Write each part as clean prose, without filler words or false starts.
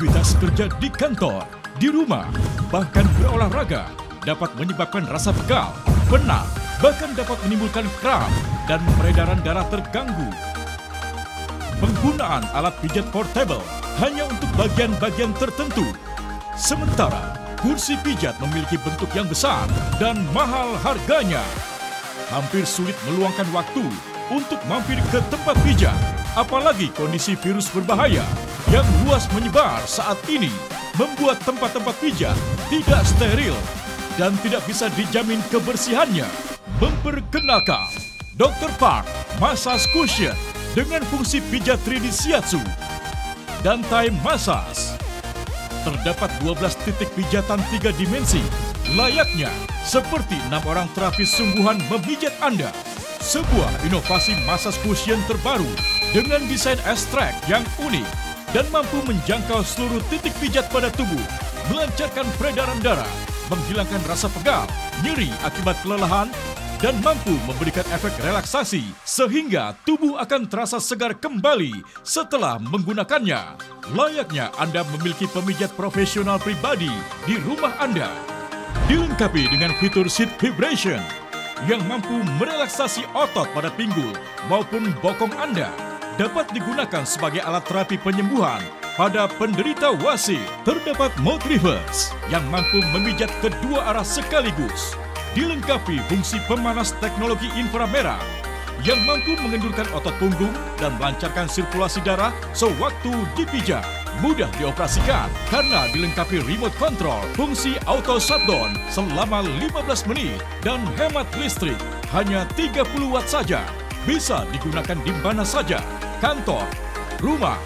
Aktivitas kerja di kantor, di rumah, bahkan berolahraga dapat menyebabkan rasa pegal, penat, bahkan dapat menimbulkan kram dan peredaran darah terganggu. Penggunaan alat pijat portable hanya untuk bagian-bagian tertentu. Sementara kursi pijat memiliki bentuk yang besar dan mahal harganya. Hampir sulit meluangkan waktu untuk mampir ke tempat pijat. Apalagi kondisi virus berbahaya yang luas menyebar saat ini membuat tempat-tempat pijat tidak steril dan tidak bisa dijamin kebersihannya. Memperkenalkan Dr. Park Massage Cushion dengan fungsi pijat 3D Shiatsu dan Thai Massage. Terdapat 12 titik pijatan 3 dimensi, layaknya seperti 6 orang terapis sungguhan memijat Anda. Sebuah inovasi massage cushion terbaru dengan desain abstrak yang unik dan mampu menjangkau seluruh titik pijat pada tubuh, melancarkan peredaran darah, menghilangkan rasa pegal, nyeri akibat kelelahan, dan mampu memberikan efek relaksasi sehingga tubuh akan terasa segar kembali setelah menggunakannya. Layaknya Anda memiliki pemijat profesional pribadi di rumah Anda. Dilengkapi dengan fitur seat vibration yang mampu merelaksasi otot pada pinggul maupun bokong Anda. Dapat digunakan sebagai alat terapi penyembuhan pada penderita wasit. Terdapat mode reverse yang mampu memijat kedua arah sekaligus. Dilengkapi fungsi pemanas teknologi inframerah yang mampu mengendurkan otot punggung dan melancarkan sirkulasi darah sewaktu dipijat. Mudah dioperasikan karena dilengkapi remote control, fungsi auto shutdown selama 15 menit dan hemat listrik hanya 30 watt saja. Bisa digunakan di mana saja, kantor, rumah,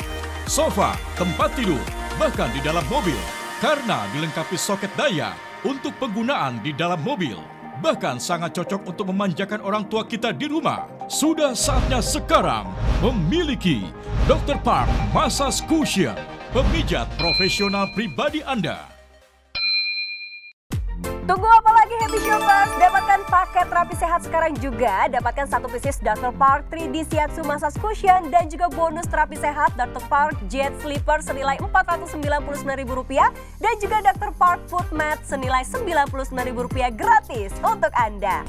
sofa, tempat tidur, bahkan di dalam mobil karena dilengkapi soket daya untuk penggunaan di dalam mobil. Bahkan sangat cocok untuk memanjakan orang tua kita di rumah. Sudah saatnya sekarang memiliki Dr. Park Massage Cushion, pemijat profesional pribadi Anda. Tunggu apa lagi Happy Shoppers? Dapatkan paket terapi sehat sekarang juga. Dapatkan satu pieces Dr. Park 3D Shiatsu Massage Cushion dan juga bonus terapi sehat Dr. Park Jet Sleeper senilai Rp499.000 dan juga Dr. Park Foot Mat senilai Rp99.000 gratis untuk Anda.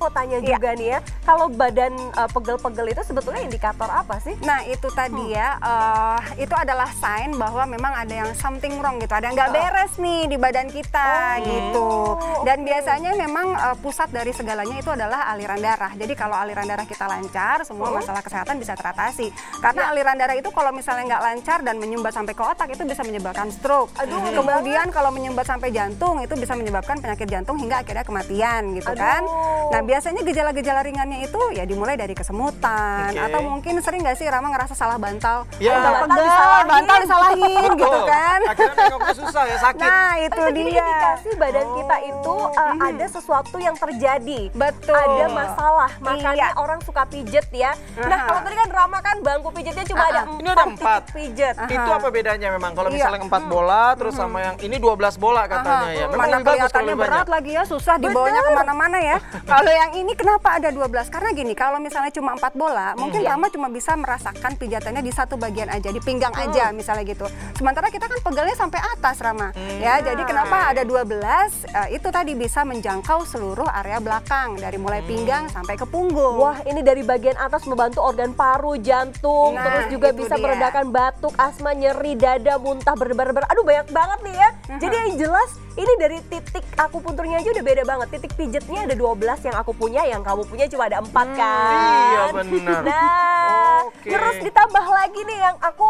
Mau tanya juga nih ya, kalau badan pegel-pegel itu sebetulnya indikator apa sih? Nah itu tadi ya, itu adalah sign bahwa memang ada yang something wrong gitu, ada yang nggak beres nih di badan kita gitu. Dan biasanya memang pusat dari segalanya itu adalah aliran darah. Jadi kalau aliran darah kita lancar, semua masalah kesehatan bisa teratasi. Karena aliran darah itu kalau misalnya nggak lancar dan menyumbat sampai ke otak itu bisa menyebabkan stroke. Kemudian kalau menyumbat sampai jantung itu bisa menyebabkan penyakit jantung hingga akhirnya kematian gitu kan. Nah biasanya gejala-gejala ringannya itu ya dimulai dari kesemutan atau mungkin sering nggak sih Rama ngerasa salah bantal, bantal disalahin gitu kan. Akhirnya nengoknya susah ya, sakit. Nah itu dia. Indikasi badan kita itu ada sesuatu yang terjadi. Betul. Ada masalah, makanya orang suka pijet ya. Nah kalau tadi kan Rama kan bangku pijetnya cuma ada 4 Ini ada 4 titik pijet. Itu apa bedanya memang? Kalau misalnya 4 bola terus sama yang ini 12 bola katanya ya. Mana kelihatannya berat lagi ya, susah dibawanya kemana-mana ya. Kalau yang ini kenapa ada 12? Karena gini, kalau misalnya cuma 4 bola, mungkin Rama cuma bisa merasakan pijatannya di satu bagian aja, di pinggang aja misalnya gitu. Sementara kita kan pegelnya sampai atas Rama. Ya, jadi kenapa ada 12? Itu tadi bisa menjangkau seluruh area belakang dari mulai pinggang sampai ke punggung. Wah, ini dari bagian atas membantu organ paru, jantung, terus juga bisa meredakan batuk, asma, nyeri dada, muntah, berdebar-debar. Aduh, banyak banget nih ya. Jadi yang jelas ini dari titik akupunturnya aja udah beda banget. Titik pijetnya ada 12 yang aku punya, yang kamu punya cuma ada 4 kan. Iya benar. Nah, Terus ditambah lagi nih yang aku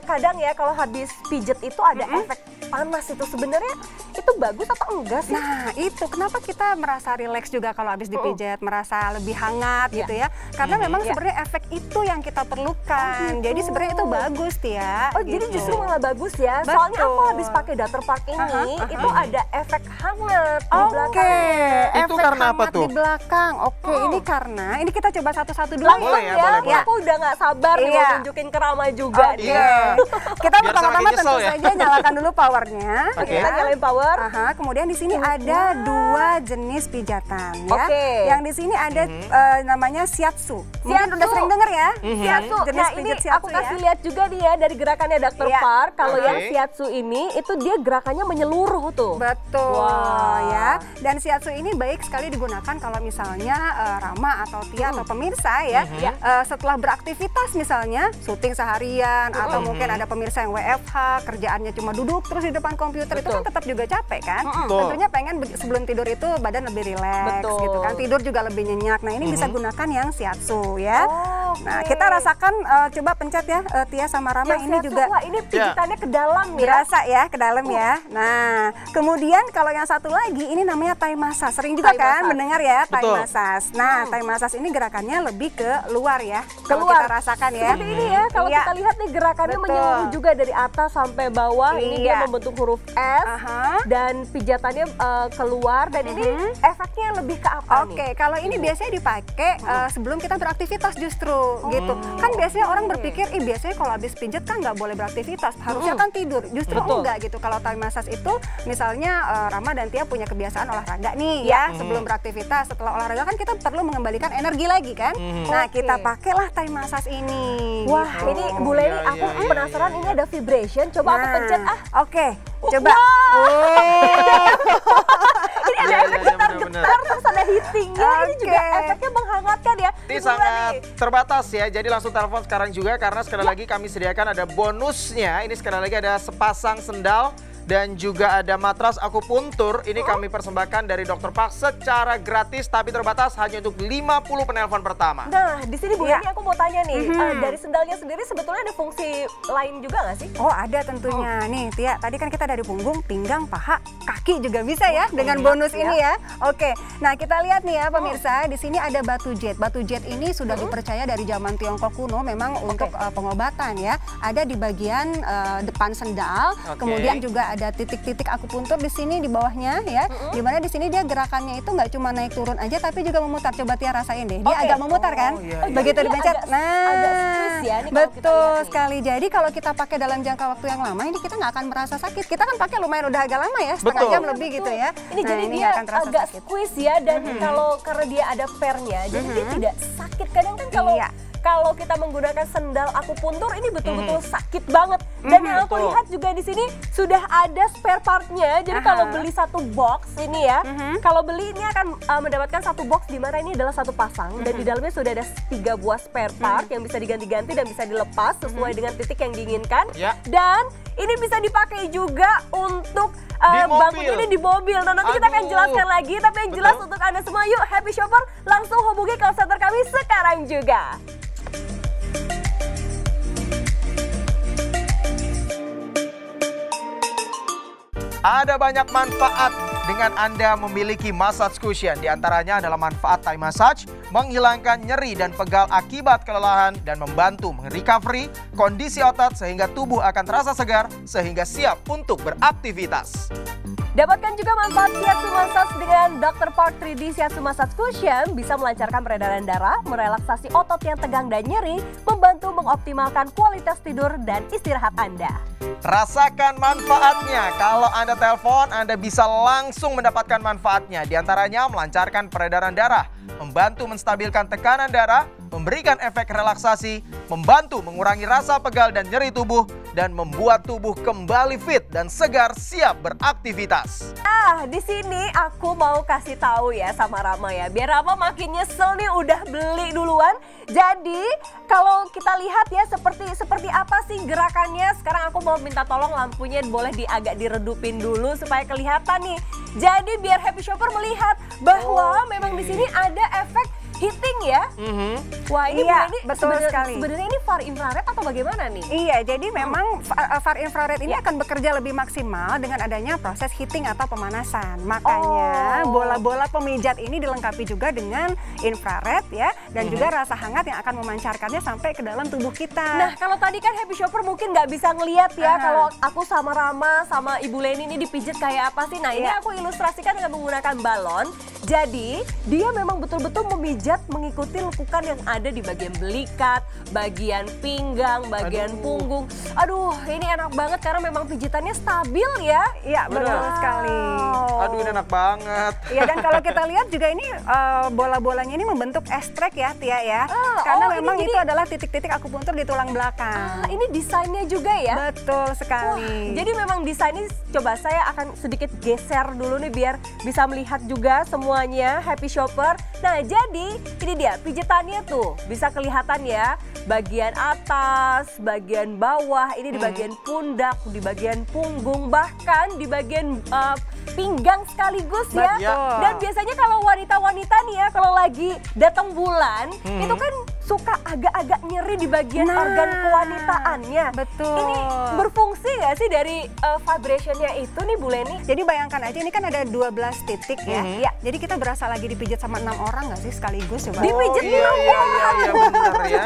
kadang ya kalau habis pijet itu ada efek panas itu sebenarnya itu bagus atau enggak sih? Nah itu kenapa kita merasa rileks juga kalau habis dipijat, merasa lebih hangat gitu ya. Karena memang sebenarnya efek itu yang kita perlukan. Jadi sebenarnya itu bagus Tia. Oh jadi justru malah bagus ya. Soalnya aku habis pakai Dr. Park ini itu ada efek hangat di belakang. Itu karena apa tuh? Di belakang. Ini karena ini kita coba satu-satu dulu Langsung ya. ya. Aku udah nggak sabar nih mau tunjukin ke Rama juga. Kita Biar pertama-tama semakin tentu nyesel ya. saja nyalakan dulu powernya. Kita nyalain power. Kemudian di sini ada 2 jenis pijatan ya. Yang di sini ada namanya shiatsu. Mungkin udah sering denger ya. Shiatsu. Jenis Nah ini pijat shiatsu aku kasih ya. lihat juga nih ya dari gerakannya Dr. Park. Kalau yang shiatsu ini itu dia gerakannya menyeluruh tuh. Betul ya. Dan shiatsu ini baik sekali digunakan kalau misalnya Rama atau Tia atau pemirsa ya, setelah beraktivitas misalnya syuting seharian atau mungkin ada pemirsa yang WFH kerjaannya cuma duduk terus di depan komputer itu kan tetap juga capek kan. Tentunya pengen sebelum tidur itu badan lebih rileks gitu kan, tidur juga lebih nyenyak. Nah ini bisa gunakan yang shiatsu ya. Nah kita rasakan, coba pencet ya Tia sama Rama Yang ini shiatsu, juga. wah ini pijitannya ke dalam ya. Berasa ya ke dalam ya. Nah kemudian kalau yang satu lagi ini namanya Thai massage. Sering juga Thai kan massage. mendengar ya Thai Betul. massage. Nah Thai massage ini gerakannya lebih ke luar ya. Kalau Keluar. kita rasakan ya. Seperti ini ya, kalau kita lihat nih gerakannya Betul. menyeluruh juga dari atas sampai bawah. Ini dia Iya. membentuk huruf S dan pijatannya keluar dan ini efeknya lebih ke apa nih? Oke, kalau ini biasanya dipakai sebelum kita beraktivitas justru gitu. Kan biasanya orang berpikir, biasanya kalau habis pijat kan nggak boleh beraktivitas, harusnya kan tidur. Justru enggak gitu. Kalau Thai massage itu misalnya Rama dan Tia punya kebiasaan olahraga nih ya, sebelum beraktivitas, setelah olahraga kan kita perlu mengembalikan energi lagi kan. Nah, kita pakailah Thai massage ini. Wah, gitu. ini Bu Leni aku penasaran ini ada vibration. Coba aku pencet Oke, coba. Ini ada efek getar-getar terus ada heatingnya. Ini juga efeknya menghangatkan ya. Ini Bu sangat Leni. terbatas ya, jadi langsung telepon sekarang juga karena sekali lagi kami sediakan ada bonusnya. Ini sekali lagi ada sepasang sendal dan juga ada matras akupuntur. Ini kami persembahkan dari Dr. Park secara gratis tapi terbatas hanya untuk 50 penelpon pertama. Nah, di sini Bu Leni aku mau tanya nih, dari sendalnya sendiri sebetulnya ada fungsi lain juga nggak sih? Oh ada tentunya. Nih Tia, tadi kan kita dari punggung, pinggang, paha, kaki juga bisa ya dengan bonus ini ya. Oke, nah kita lihat nih ya pemirsa, di sini ada batu jet. Batu jet ini sudah dipercaya dari zaman Tiongkok kuno memang untuk pengobatan ya. Ada di bagian depan sendal, kemudian juga ada titik-titik akupuntur di sini di bawahnya ya. Dimana di sini dia gerakannya itu nggak cuma naik turun aja tapi juga memutar. Coba Tia rasain deh. Dia agak memutar kan? Begitu Dia dipencet. agak squeeze ya, nih kalau kita Betul lihat nih. sekali. Jadi kalau kita pakai dalam jangka waktu yang lama ini kita nggak akan merasa sakit. Kita kan pakai lumayan udah agak lama ya, setengah Betul. jam lebih gitu ya. Ini jadi ini dia nggak akan terasa agak sakit. squeeze ya dan kalau karena dia ada pernya jadi dia tidak sakit. Kadang kan kalau kita menggunakan sendal akupuntur ini betul-betul sakit banget. Dan yang aku lihat juga di sini sudah ada spare partnya. Jadi kalau beli satu box ini ya, kalau beli ini akan mendapatkan satu box di mana ini adalah satu pasang dan di dalamnya sudah ada 3 buah spare part yang bisa diganti-ganti dan bisa dilepas sesuai dengan titik yang diinginkan. Dan ini bisa dipakai juga untuk bangkunya ini di mobil. Nah nanti kita akan jelaskan lagi, tapi yang jelas untuk Anda semua yuk Happy Shopper langsung hubungi call center kami sekarang juga. Ada banyak manfaat dengan Anda memiliki massage cushion. Di antaranya adalah manfaat Thai massage, menghilangkan nyeri dan pegal akibat kelelahan dan membantu merecovery kondisi otot sehingga tubuh akan terasa segar sehingga siap untuk beraktivitas. Dapatkan juga manfaat Shiatsu Massage dengan Dr. Park 3D Shiatsu Massage Cushion bisa melancarkan peredaran darah, merelaksasi otot yang tegang dan nyeri, membantu mengoptimalkan kualitas tidur dan istirahat Anda. Rasakan manfaatnya. Kalau Anda telepon, Anda bisa langsung mendapatkan manfaatnya. Di antaranya melancarkan peredaran darah, membantu menstabilkan tekanan darah, memberikan efek relaksasi, membantu mengurangi rasa pegal dan nyeri tubuh, dan membuat tubuh kembali fit dan segar siap beraktivitas. Di sini aku mau kasih tahu ya sama Rama ya, biar Rama makin nyesel nih udah beli duluan. Jadi kalau kita lihat ya seperti apa sih gerakannya. Sekarang aku mau minta tolong lampunya boleh agak diredupin dulu supaya kelihatan nih. Jadi biar Happy Shopper melihat bahwa memang di sini ada efek heating ya. Wah ini Iya, ini betul sekali. sebenarnya ini far infrared atau bagaimana nih? Iya, jadi memang far infrared ini akan bekerja lebih maksimal dengan adanya proses heating atau pemanasan. Makanya bola-bola pemijat ini dilengkapi juga dengan infrared ya, dan juga rasa hangat yang akan memancarkannya sampai ke dalam tubuh kita. Nah kalau tadi kan Happy Shopper mungkin nggak bisa ngelihat ya kalau aku sama Rama sama Ibu Leni ini dipijit kayak apa sih. Nah ini aku ilustrasikan dengan menggunakan balon. Jadi dia memang betul-betul memijat mengikuti lekukan yang ada di bagian belikat, bagian pinggang, bagian punggung. Aduh ini enak banget karena memang pijitannya stabil ya. Iya betul sekali. Aduh ini enak banget. Iya, dan kalau kita lihat juga ini bola-bolanya ini membentuk S-track ya Tia ya. Karena memang itu adalah titik-titik akupuntur di tulang belakang. Ini desainnya juga ya? Betul sekali. Wah, jadi memang desainnya coba saya akan sedikit geser dulu nih biar bisa melihat juga semuanya Happy Shopper. Nah jadi ini dia pijitannya tuh bisa kelihatan ya. Bagian atas, bagian bawah, ini di bagian pundak, di bagian punggung, bahkan di bagian pinggang sekaligus ya. Betul. Dan biasanya kalau wanita-wanita nih ya kalau lagi datang bulan itu kan suka agak-agak nyeri di bagian organ kewanitaannya. Betul. Ini berfungsi nggak sih dari vibrationnya itu nih Bu Leni? Jadi bayangkan aja ini kan ada 12 titik ya. Ya, jadi kita berasa lagi dipijit sama 6 orang nggak sih sekaligus coba? Dipijit Iya benar ya.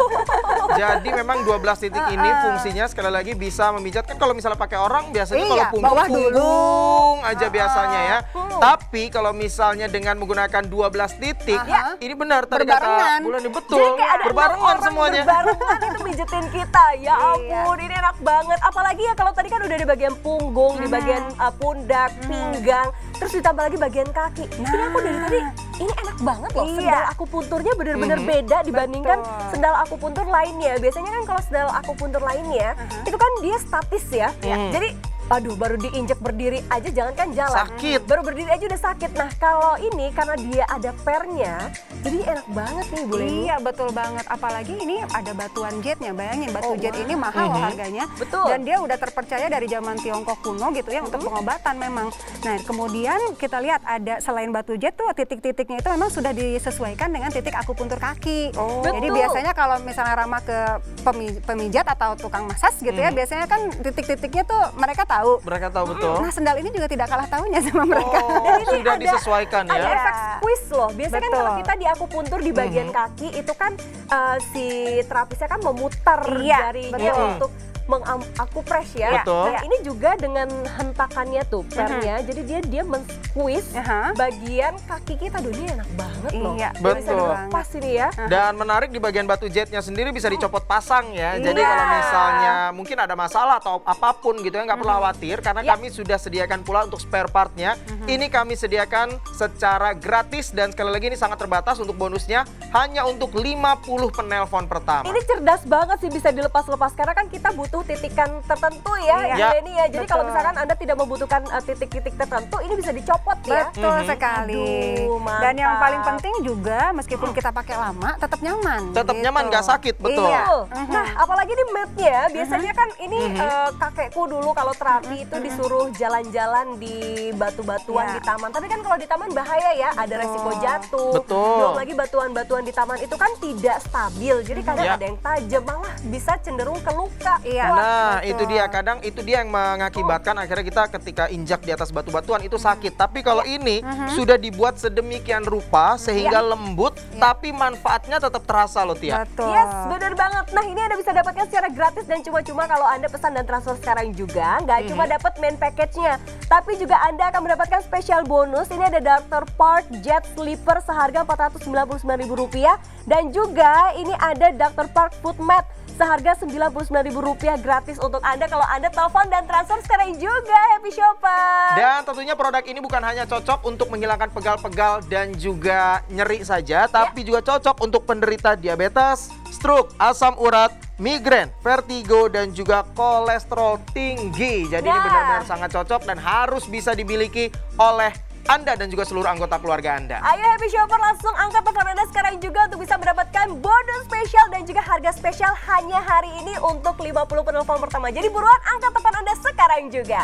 Jadi memang 12 titik ini fungsinya sekali lagi bisa memijat. Kan kalau misalnya pakai orang biasanya kalau punggung aja biasanya ya. Tapi kalau misalnya dengan menggunakan 12 titik, ini benar tadi kata Bulan betul. Berbarengan semuanya. Berbarengan itu pijetin kita. Ya ampun, ini enak banget. Apalagi ya kalau tadi kan udah di bagian punggung, di bagian pundak, pinggang, terus ditambah lagi bagian kaki. Ini aku dari tadi, ini enak banget loh. Sendal akupunturnya bener-bener beda dibandingkan sendal akupuntur lainnya. Biasanya kan kalau sendal akupuntur lainnya, itu kan dia statis ya. Jadi aduh baru diinjek berdiri aja jangankan jalan. Sakit. Baru berdiri aja udah sakit. Nah kalau ini karena dia ada pernya, jadi enak banget nih Bu Leni. Iya betul banget. Apalagi ini ada batuan jetnya. Bayangin batu jet ini mahal loh harganya. Betul. Dan dia udah terpercaya dari zaman Tiongkok kuno gitu ya untuk pengobatan memang. Nah kemudian kita lihat ada selain batu jet tuh titik-titiknya itu memang sudah disesuaikan dengan titik akupuntur kaki. Jadi biasanya kalau misalnya Rama ke pemijat atau tukang masas gitu ya, biasanya kan titik-titiknya tuh mereka tahu. Mereka tahu betul. Nah sendal ini juga tidak kalah tahunya sama mereka. Dan ini sudah disesuaikan ya. Ada efek squeeze loh. Biasanya kan kalau kita di akupuntur di bagian kaki itu kan si terapisnya kan memutar jarinya untuk mengakupress ya. Betul. Nah, ini juga dengan hentakannya tuh pernya. Jadi dia men-squeeze bagian kaki kita. Duh, ini enak banget loh. Iya, Bisa dilepas ini ya. Dan menarik di bagian batu jetnya sendiri bisa dicopot pasang ya. Jadi kalau misalnya mungkin ada masalah atau apapun gitu ya, nggak perlu khawatir karena kami sudah sediakan pula untuk spare partnya. Ini kami sediakan secara gratis dan sekali lagi ini sangat terbatas untuk bonusnya hanya untuk 50 penelpon pertama. Ini cerdas banget sih bisa dilepas-lepas karena kan kita butuh titikan tertentu ya, ini ya. Jadi kalau misalkan Anda tidak membutuhkan titik-titik tertentu, ini bisa dicopot ya. Betul sekali. Aduh, dan yang paling penting juga meskipun kita pakai lama, tetap nyaman. Tetap nyaman, nggak sakit, betul. Iya. Nah, apalagi di matnya, biasanya kan ini kakekku dulu kalau terapi itu disuruh jalan-jalan di batu-batuan di taman. Tapi kan kalau di taman bahaya ya, ada resiko jatuh. Belum lagi batuan-batuan di taman itu kan tidak stabil. Jadi kadang ada yang tajam, malah bisa cenderung ke luka. Nah, itu dia kadang itu dia yang mengakibatkan akhirnya kita ketika injak di atas batu-batuan itu sakit. Tapi kalau ini sudah dibuat sedemikian rupa sehingga lembut, tapi manfaatnya tetap terasa loh Tia. Betul. Yes, benar banget. Nah, ini Anda bisa dapatkan secara gratis dan cuma-cuma kalau Anda pesan dan transfer sekarang juga. Nggak cuma dapat main package-nya, tapi juga Anda akan mendapatkan spesial bonus. Ini ada Dr. Park Jet Sleeper seharga Rp499.000 dan juga ini ada Dr. Park Foot Mat seharga Rp99.000 gratis untuk Anda kalau Anda telepon dan transfer sekarang juga, Happy Shopper. Dan tentunya produk ini bukan hanya cocok untuk menghilangkan pegal-pegal dan juga nyeri saja, tapi juga cocok untuk penderita diabetes, stroke, asam urat, migrain, vertigo, dan juga kolesterol tinggi. Jadi ini benar-benar sangat cocok dan harus bisa dimiliki oleh Anda dan juga seluruh anggota keluarga Anda. Ayo Happy Shopper langsung angkat telepon Anda sekarang juga untuk bisa mendapatkan bonus spesial dan juga harga spesial hanya hari ini untuk 50 penelpon pertama. Jadi buruan angkat telepon Anda sekarang juga.